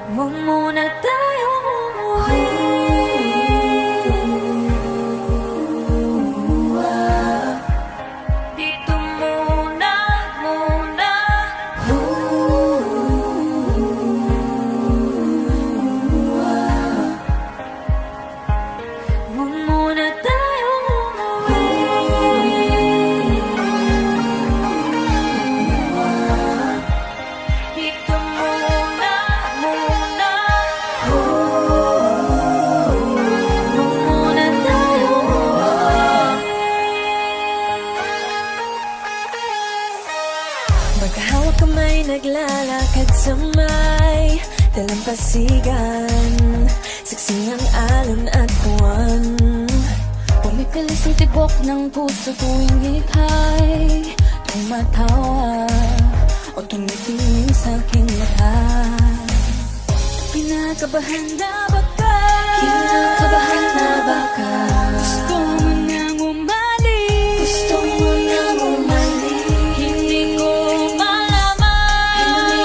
Huwag muna tayong umuwi. Dito muna. Huwag muna tayong umuwi. Dito muna. Huwag muna tayong umuwi. Magkahawak kamay, naglalakad sa may dalampasigan. Saksi ang alon at buwan. Pumipilis ang tibok ng puso tuwing ika'y tumatawa o tumitingin sa aking mata. Kinakabahan na ba ka? Kinakabahan na ba ka? Gusto mo nang umalis? Gusto mo nang umalis? Hindi ko malaman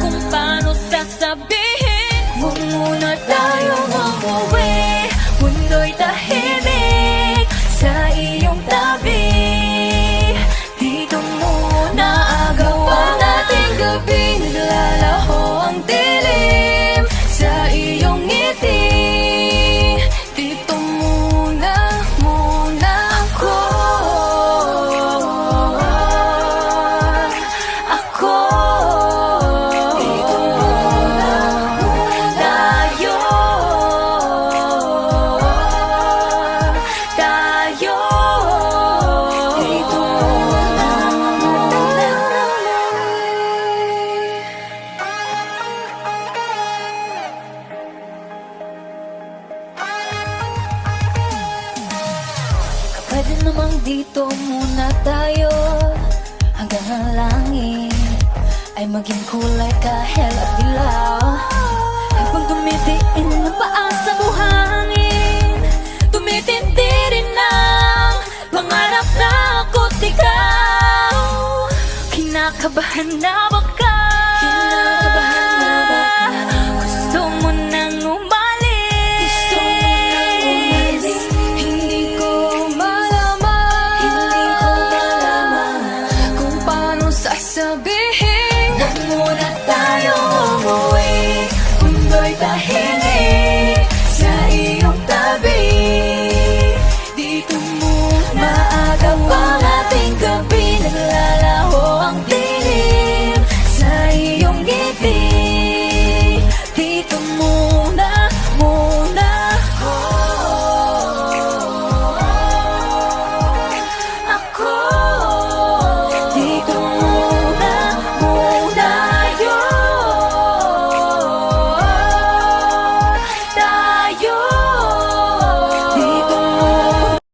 kung paano sasabihin. Huwag muna tayong umuwi. Mundo'y tahimik sa iyong tabi. Dito muna agawan nating gabi. Naglalaho ang dilim sa iyong ngiti. Dito muna ako. Dito muna tayo. Dito muna. Pwede namang dito muna tayo hanggang ang langit ay maging kulay kahel at dilaw. Habang tumitiin na paa sa buhangin, tumitindi rin ang pangarap na ako't ikaw. Kinakabahan na ba